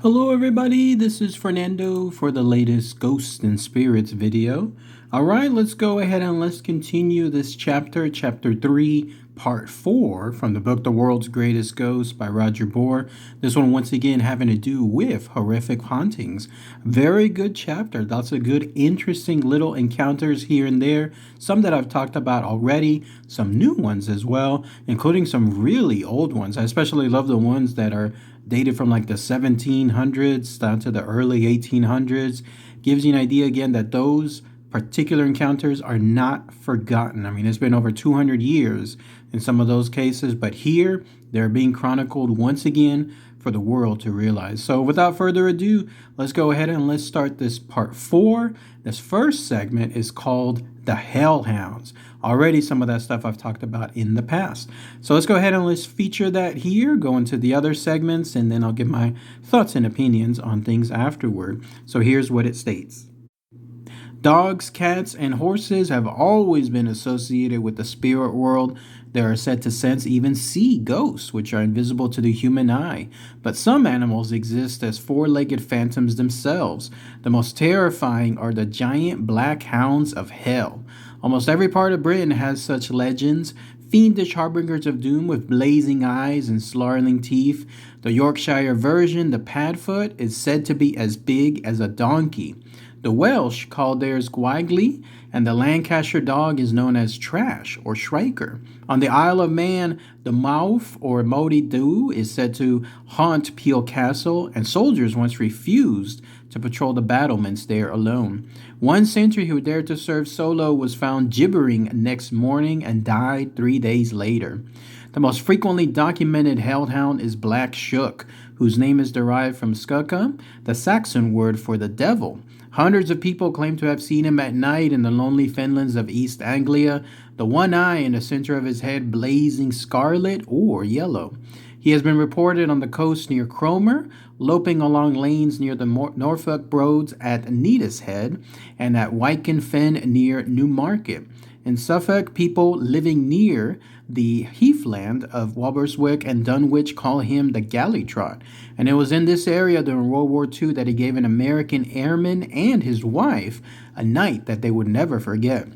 Hello everybody, this is Fernando for the latest Ghosts and Spirits video. Alright, let's go ahead and let's continue this chapter 3, part 4 from the book The World's Greatest Ghost by Roger Bohr. This one once again having to do with horrific hauntings. Very good chapter, lots of good interesting little encounters here and there. Some that I've talked about already, some new ones as well, including some really old ones. I especially love the ones that are dated from like the 1700s down to the early 1800s. Gives you an idea again that those particular encounters are not forgotten. I mean, it's been over 200 years in some of those cases, but here they're being chronicled once again for the world to realize. So without further ado, let's go ahead and let's start this part 4. This first segment is called the Hellhounds. Already some of that stuff I've talked about in the past. So let's go ahead and let's feature that here, go into the other segments, and then I'll give my thoughts and opinions on things afterward. So here's what it states. Dogs, cats, and horses have always been associated with the spirit world. They are said to sense, even see ghosts, which are invisible to the human eye. But some animals exist as four-legged phantoms themselves. The most terrifying are the giant black hounds of hell. Almost every part of Britain has such legends, fiendish harbingers of doom with blazing eyes and snarling teeth. The Yorkshire version, the Padfoot, is said to be as big as a donkey. The Welsh call theirs Gwaggly, and the Lancashire dog is known as Trash or Shrieker. On the Isle of Man, the Mouth or Modi Doo is said to haunt Peel Castle, and soldiers once refused to patrol the battlements there alone. One sentry who dared to serve solo was found gibbering next morning and died 3 days later. The most frequently documented hellhound is Black Shook, whose name is derived from Skukka, the Saxon word for the devil. Hundreds of people claim to have seen him at night in the lonely fenlands of East Anglia, the one eye in the center of his head blazing scarlet or yellow. He has been reported on the coast near Cromer, loping along lanes near the Norfolk roads at Neatishead, and at Wyken Fen near Newmarket. In Suffolk, people living near the heathland of Walberswick and Dunwich call him the Galley Trot, and it was in this area during World War II that he gave an American airman and his wife a night that they would never forget.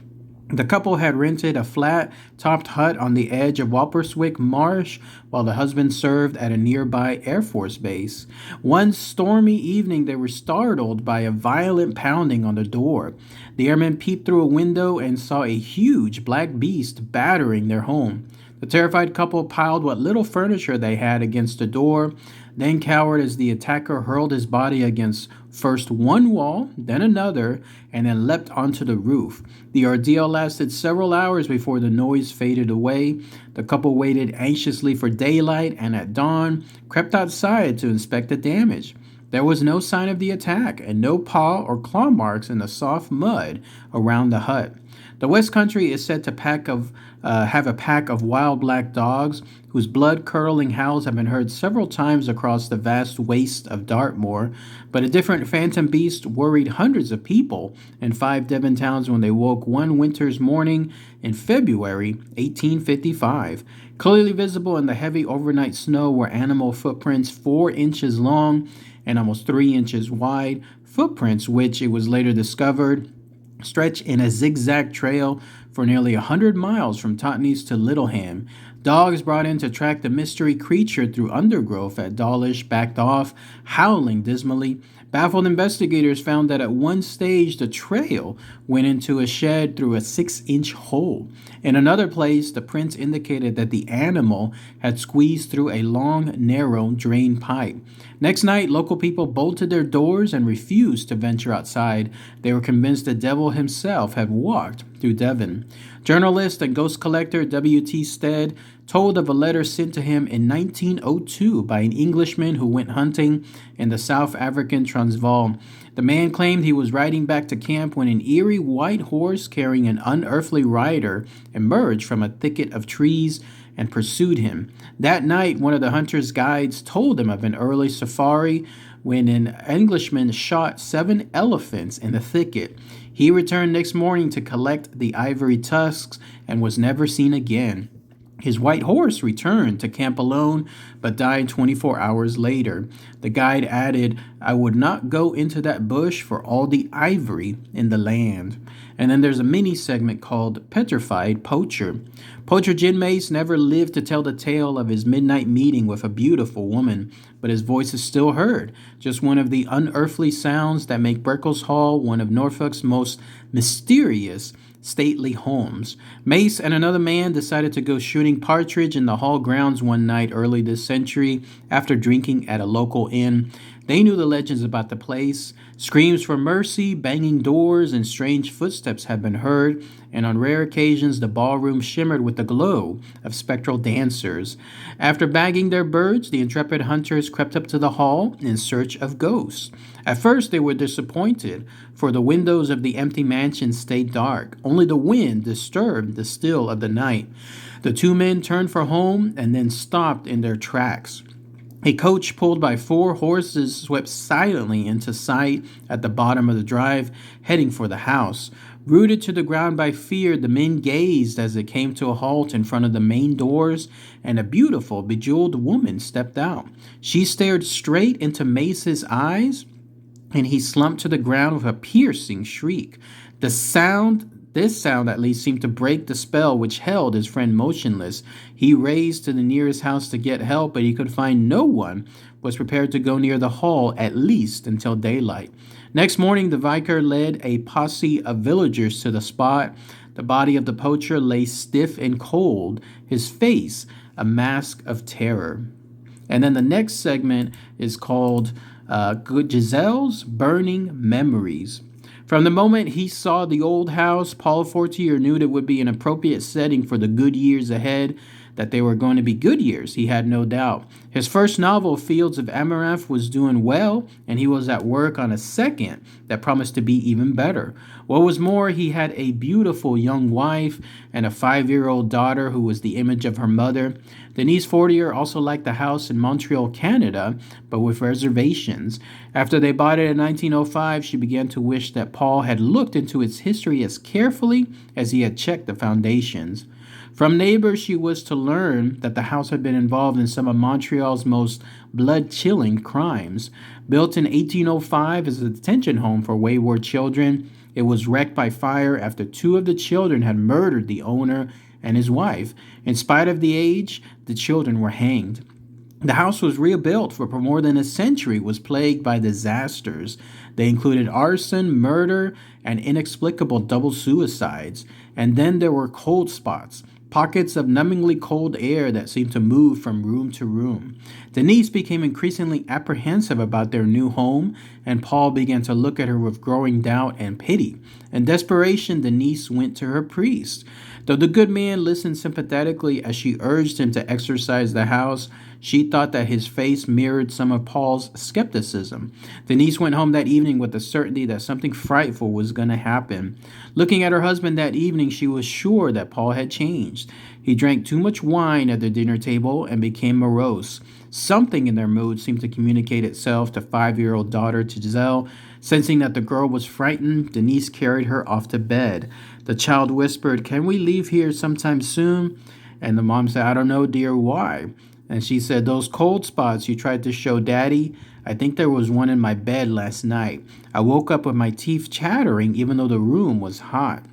The couple had rented a flat-topped hut on the edge of Walberswick Marsh while the husband served at a nearby Air Force base. One stormy evening, they were startled by a violent pounding on the door. The airman peeped through a window and saw a huge black beast battering their home. The terrified couple piled what little furniture they had against the door, then cowered as the attacker hurled his body against first one wall, then another, and then leapt onto the roof. The ordeal lasted several hours before the noise faded away. The couple waited anxiously for daylight and at dawn crept outside to inspect the damage. There was no sign of the attack and no paw or claw marks in the soft mud around the hut. The West Country is said to have a pack of wild black dogs whose blood-curdling howls have been heard several times across the vast waste of Dartmoor, but a different phantom beast worried hundreds of people in 5 Devon towns when they woke one winter's morning in February 1855. Clearly visible in the heavy overnight snow were animal footprints 4 inches long and almost 3 inches wide, footprints which, it was later discovered, stretch in a zigzag trail for nearly 100 miles from Totnes to Littleham. Dogs brought in to track the mystery creature through undergrowth at Dawlish backed off, howling dismally. Baffled investigators found that at one stage the trail went into a shed through a 6-inch hole. In another place, the prints indicated that the animal had squeezed through a long, narrow drain pipe. Next night, local people bolted their doors and refused to venture outside. They were convinced the devil himself had walked through Devon. Journalist and ghost collector W.T. Stead told of a letter sent to him in 1902 by an Englishman who went hunting in the South African Transvaal. The man claimed he was riding back to camp when an eerie white horse carrying an unearthly rider emerged from a thicket of trees and pursued him. That night, one of the hunter's guides told him of an early safari when an Englishman shot 7 elephants in the thicket. He returned next morning to collect the ivory tusks and was never seen again. His white horse returned to camp alone, but died 24 hours later. The guide added, "I would not go into that bush for all the ivory in the land." And then there's a mini segment called Petrified Poacher. Poacher Jin Mace never lived to tell the tale of his midnight meeting with a beautiful woman, but his voice is still heard, just one of the unearthly sounds that make Berkel's Hall one of Norfolk's most mysterious stately homes. Mace and another man decided to go shooting partridge in the hall grounds one night early this century after drinking at a local inn. They knew the legends about the place. Screams for mercy, banging doors, and strange footsteps had been heard, and on rare occasions the ballroom shimmered with the glow of spectral dancers. After bagging their birds, the intrepid hunters crept up to the hall in search of ghosts. At first they were disappointed, for the windows of the empty mansion stayed dark. Only the wind disturbed the still of the night. The two men turned for home and then stopped in their tracks. A coach pulled by 4 horses swept silently into sight at the bottom of the drive, heading for the house. Rooted to the ground by fear, the men gazed as it came to a halt in front of the main doors, and a beautiful, bejeweled woman stepped out. She stared straight into Mace's eyes, and he slumped to the ground with a piercing shriek. This sound at least seemed to break the spell which held his friend motionless. He raced to the nearest house to get help, but he could find no one was prepared to go near the hall, at least until daylight. Next morning, the vicar led a posse of villagers to the spot. The body of the poacher lay stiff and cold, his face a mask of terror. And then the next segment is called Good Giselle's Burning Memories. From the moment he saw the old house, Paul Fortier knew it would be an appropriate setting for the good years ahead. That they were going to be good years, he had no doubt. His first novel, Fields of Amaranth, was doing well, and he was at work on a second that promised to be even better. What was more, he had a beautiful young wife and a 5-year-old daughter who was the image of her mother. Denise Fortier also liked the house in Montreal, Canada, but with reservations. After they bought it in 1905, she began to wish that Paul had looked into its history as carefully as he had checked the foundations. From neighbors, she was to learn that the house had been involved in some of Montreal's most blood-chilling crimes. Built in 1805 as a detention home for wayward children, it was wrecked by fire after 2 of the children had murdered the owner and his wife. In spite of the age, the children were hanged. The house was rebuilt for more than a century, was plagued by disasters. They included arson, murder, and inexplicable double suicides. And then there were cold spots. Pockets of numbingly cold air that seemed to move from room to room. Denise became increasingly apprehensive about their new home, and Paul began to look at her with growing doubt and pity. In desperation, Denise went to her priest. Though the good man listened sympathetically as she urged him to exorcise the house, she thought that his face mirrored some of Paul's skepticism. Denise went home that evening with the certainty that something frightful was going to happen. Looking at her husband that evening, she was sure that Paul had changed. He drank too much wine at the dinner table and became morose. Something in their mood seemed to communicate itself to 5-year-old daughter to Giselle. Sensing that the girl was frightened, Denise carried her off to bed. The child whispered, "Can we leave here sometime soon?" And the mom said, "I don't know, dear, why?" And she said, "Those cold spots you tried to show Daddy, I think there was one in my bed last night. I woke up with my teeth chattering even though the room was hot."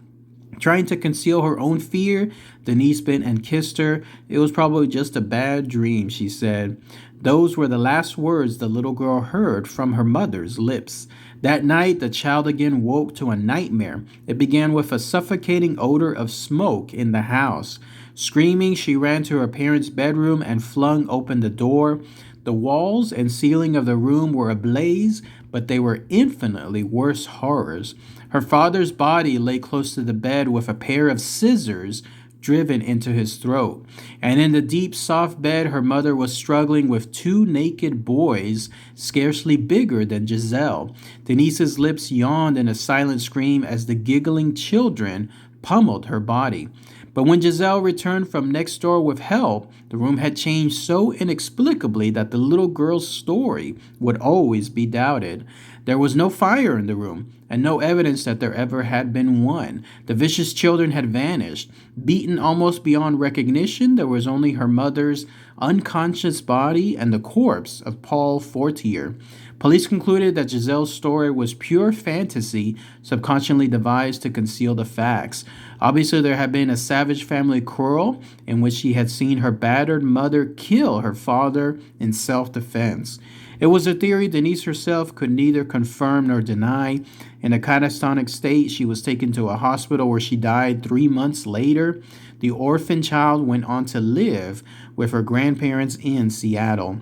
Trying to conceal her own fear, Denise bent and kissed her. "It was probably just a bad dream," she said. Those were the last words the little girl heard from her mother's lips. That night, the child again woke to a nightmare. It began with a suffocating odor of smoke in the house. Screaming, she ran to her parents' bedroom and flung open the door. The walls and ceiling of the room were ablaze, but they were infinitely worse horrors. Her father's body lay close to the bed with a pair of scissors driven into his throat. And in the deep, soft bed, her mother was struggling with 2 naked boys, scarcely bigger than Giselle. Denise's lips yawned in a silent scream as the giggling children pummeled her body. But when Giselle returned from next door with help, The room had changed so inexplicably that the little girl's story would always be doubted. There was no fire in the room, and no evidence that there ever had been one. The vicious children had vanished. Beaten almost beyond recognition, there was only her mother's unconscious body and the corpse of Paul Fortier. Police concluded that Giselle's story was pure fantasy, subconsciously devised to conceal the facts. Obviously, there had been a savage family quarrel in which she had seen her battered mother kill her father in self-defense. It was a theory Denise herself could neither confirm nor deny. In a catatonic state, she was taken to a hospital where she died 3 months later. The orphan child went on to live with her grandparents in Seattle.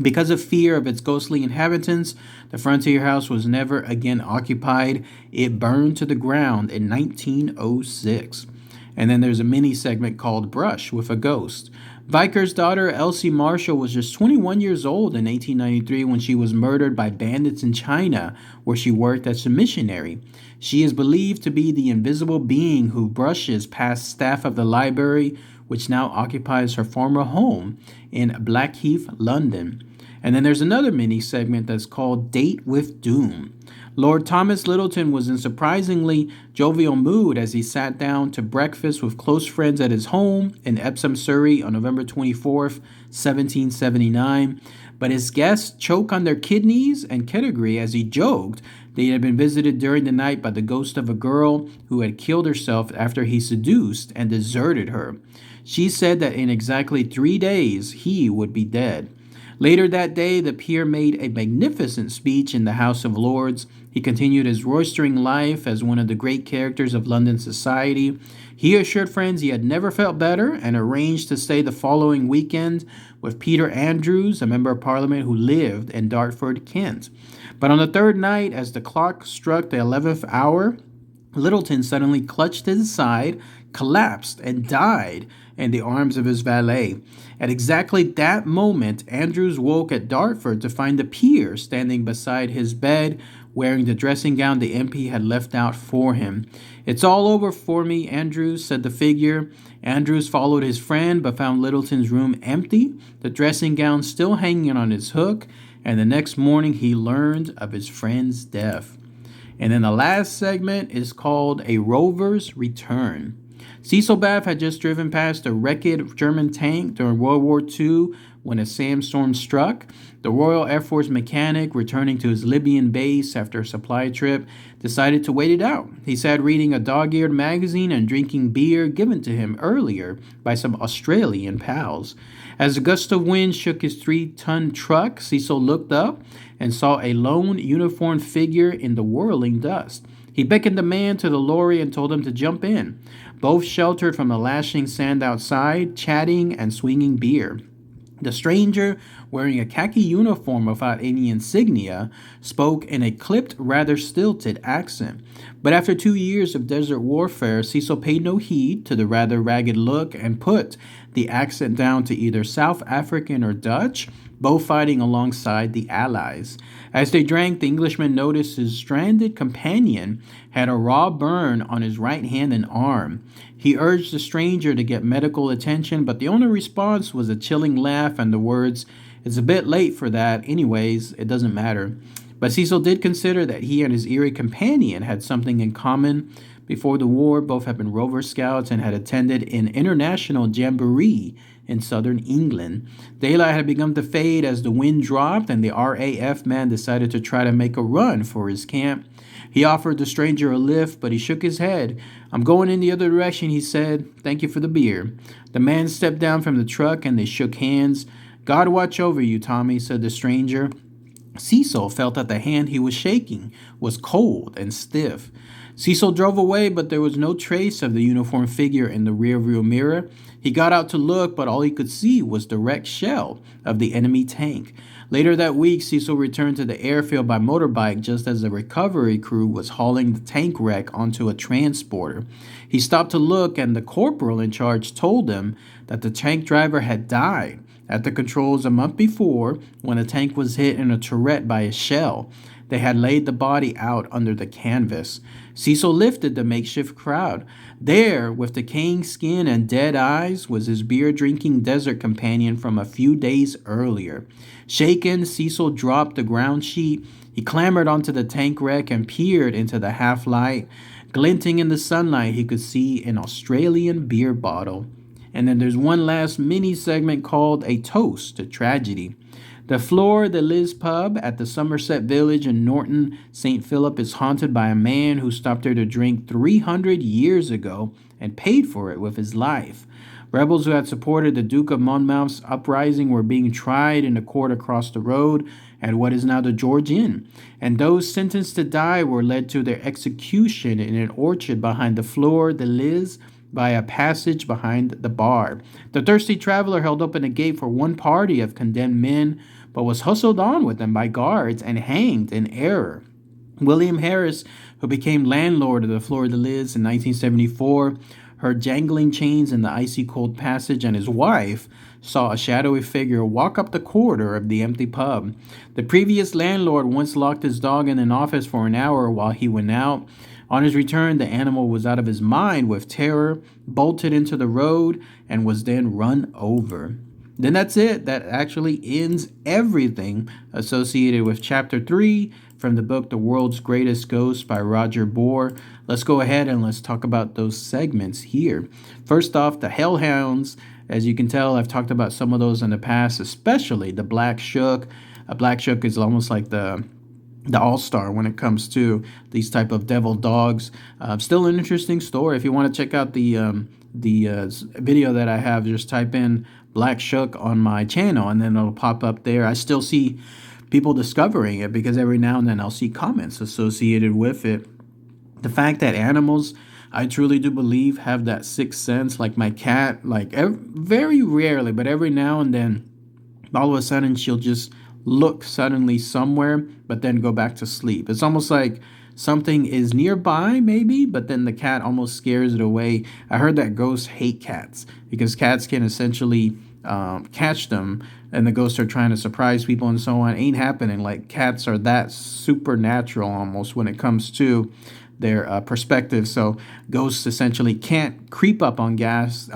Because of fear of its ghostly inhabitants, the frontier house was never again occupied. It burned to the ground in 1906. And then there's a mini segment called Brush with a Ghost. Viker's daughter, Elsie Marshall, was just 21 years old in 1893 when she was murdered by bandits in China, where she worked as a missionary. She is believed to be the invisible being who brushes past staff of the library, which now occupies her former home in Blackheath, London. And then there's another mini segment that's called Date with Doom. Lord Thomas Littleton was in surprisingly jovial mood as he sat down to breakfast with close friends at his home in Epsom, Surrey on November 24th, 1779. But his guests choked on their kidneys and category as he joked they had been visited during the night by the ghost of a girl who had killed herself after he seduced and deserted her. She said that in exactly 3 days he would be dead. Later that day, the peer made a magnificent speech in the House of Lords. He continued his roistering life as one of the great characters of London society. He assured friends he had never felt better and arranged to stay the following weekend with Peter Andrews, a member of Parliament who lived in Dartford, Kent. But on the third night, as the clock struck the 11th hour, Littleton suddenly clutched his side, collapsed, and died in the arms of his valet. At exactly that moment, Andrews woke at Dartford to find the peer standing beside his bed, wearing the dressing gown the MP had left out for him. "It's all over for me, Andrews," said the figure. Andrews followed his friend, but found Littleton's room empty, the dressing gown still hanging on its hook, and the next morning he learned of his friend's death. And then the last segment is called A Rover's Return. Cecil Bath had just driven past a wrecked German tank during World War II when a sandstorm struck. The Royal Air Force mechanic, returning to his Libyan base after a supply trip, decided to wait it out. He sat reading a dog-eared magazine and drinking beer given to him earlier by some Australian pals. As a gust of wind shook his 3-ton truck, Cecil looked up and saw a lone uniformed figure in the whirling dust. He beckoned the man to the lorry and told him to jump in. Both sheltered from the lashing sand outside, chatting and swinging beer. The stranger, wearing a khaki uniform without any insignia, spoke in a clipped, rather stilted accent. But after 2 years of desert warfare, Cecil paid no heed to the rather ragged look and put the accent down to either South African or Dutch, both fighting alongside the Allies. As they drank, the Englishman noticed his stranded companion had a raw burn on his right hand and arm. He urged the stranger to get medical attention, but the only response was a chilling laugh and the words, "It's a bit late for that. Anyways, it doesn't matter." But Cecil did consider that he and his eerie companion had something in common. Before the war, both had been Rover Scouts and had attended an international jamboree in southern England. Daylight had begun to fade as the wind dropped, and the RAF man decided to try to make a run for his camp. He offered the stranger a lift, but he shook his head. "I'm going in the other direction," he said. "Thank you for the beer." The man stepped down from the truck, and they shook hands. "God watch over you, Tommy," said the stranger. Cecil felt that the hand he was shaking was cold and stiff. Cecil drove away, but there was no trace of the uniformed figure in the rearview mirror. He got out to look, but all he could see was the wrecked shell of the enemy tank. Later that week, Cecil returned to the airfield by motorbike just as the recovery crew was hauling the tank wreck onto a transporter. He stopped to look, and the corporal in charge told him that the tank driver had died at the controls a month before when the tank was hit in a turret by a shell. They had laid the body out under the canvas. Cecil lifted the makeshift crowd. There, with decaying skin and dead eyes, was his beer-drinking desert companion from a few days earlier. Shaken, Cecil dropped the ground sheet. He clambered onto the tank wreck and peered into the half-light. Glinting in the sunlight, he could see an Australian beer bottle. And then there's one last mini segment called A Toast to Tragedy. The Fleur de Lis pub at the Somerset Village in Norton, St. Philip is haunted by a man who stopped there to drink 300 years ago and paid for it with his life. Rebels who had supported the Duke of Monmouth's uprising were being tried in a court across the road at what is now the George Inn, and those sentenced to die were led to their execution in an orchard behind the Fleur de Lis by a passage behind the bar. The thirsty traveler held open a gate for one party of condemned men, but was hustled on with them by guards and hanged in error. William Harris, who became landlord of the Fleur de Lis in 1974, heard jangling chains in the icy cold passage, and his wife saw a shadowy figure walk up the corridor of the empty pub. The previous landlord once locked his dog in an office for an hour while he went out. On his return, the animal was out of his mind with terror, bolted into the road, and was then run over. Then that's it. That actually ends everything associated with Chapter 3 from the book The World's Greatest Ghost by Roger Bohr. Let's go ahead and let's talk about those segments here. First off, the Hellhounds. As you can tell, I've talked about some of those in the past, especially the Black Shook. A Black Shook is almost like the all-star when it comes to these type of devil dogs. Still an interesting story. If you want to check out the video that I have, just type in Black Shook on my channel and then it'll pop up there. I still see people discovering it because every now and then I'll see comments associated with it. The fact that animals, I truly do believe, have that sixth sense. Like my cat, very rarely, but every now and then, all of a sudden she'll just look suddenly somewhere, but then go back to sleep. It's almost like something is nearby, maybe, but then the cat almost scares it away. I heard that ghosts hate cats because cats can essentially catch them, and the ghosts are trying to surprise people and so on. Ain't happening. Like, cats are that supernatural almost when it comes to their perspective. So ghosts essentially can't creep up on cats,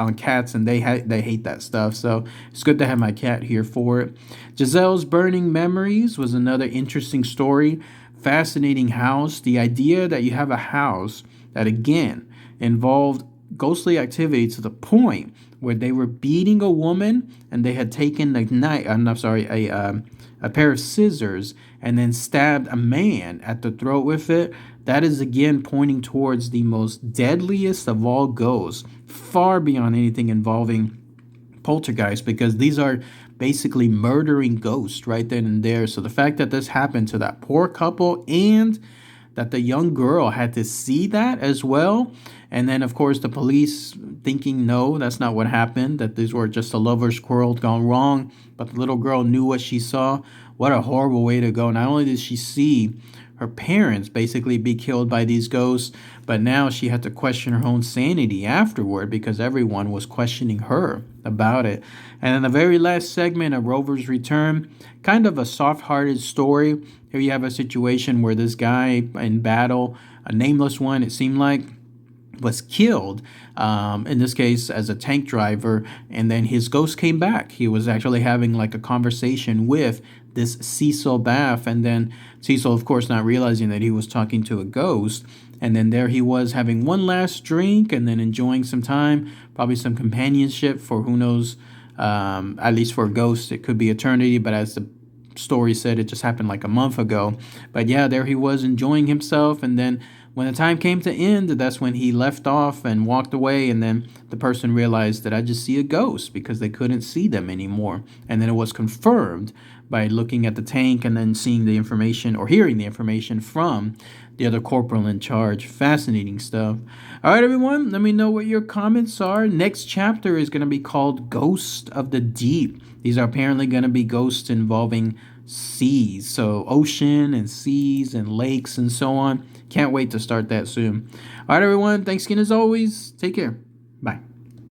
and they hate that stuff. So it's good to have my cat here for it. Giselle's Burning Memories was another interesting story. Fascinating house. The idea that you have a house that again involved ghostly activity to the point where they were beating a woman and they had taken a pair of scissors and then stabbed a man at the throat with it. That is again pointing towards the most deadliest of all ghosts, far beyond anything involving poltergeist, because these are basically murdering ghosts right then and there. So the fact that this happened to that poor couple and that the young girl had to see that as well. And then, of course, the police thinking, no, that's not what happened, that these were just a lover's quarrel gone wrong. But the little girl knew what she saw. What a horrible way to go. Not only did she see her parents basically be killed by these ghosts, but now she had to question her own sanity afterward because everyone was questioning her about it. And in the very last segment of Rover's Return, kind of a soft-hearted story. Here you have a situation where this guy in battle, a nameless one it seemed like, was killed, in this case as a tank driver, and then his ghost came back. He was actually having like a conversation with this Cecil Bath, and then Cecil, of course, not realizing that he was talking to a ghost, and then there he was having one last drink and then enjoying some time, probably some companionship for who knows, at least for a ghost it could be eternity, but as the story said, it just happened like a month ago. But yeah, there he was enjoying himself, and then when the time came to end, that's when he left off and walked away, and then the person realized that I just see a ghost because they couldn't see them anymore. And then it was confirmed by looking at the tank and then seeing the information or hearing the information from the other corporal in charge. Fascinating stuff. All right, everyone, let me know what your comments are. Next chapter is going to be called Ghost of the Deep. These are apparently going to be ghosts involving seas, so ocean and seas and lakes and so on. Can't wait to start that soon. All right, everyone, thanks again as always. Take care. Bye.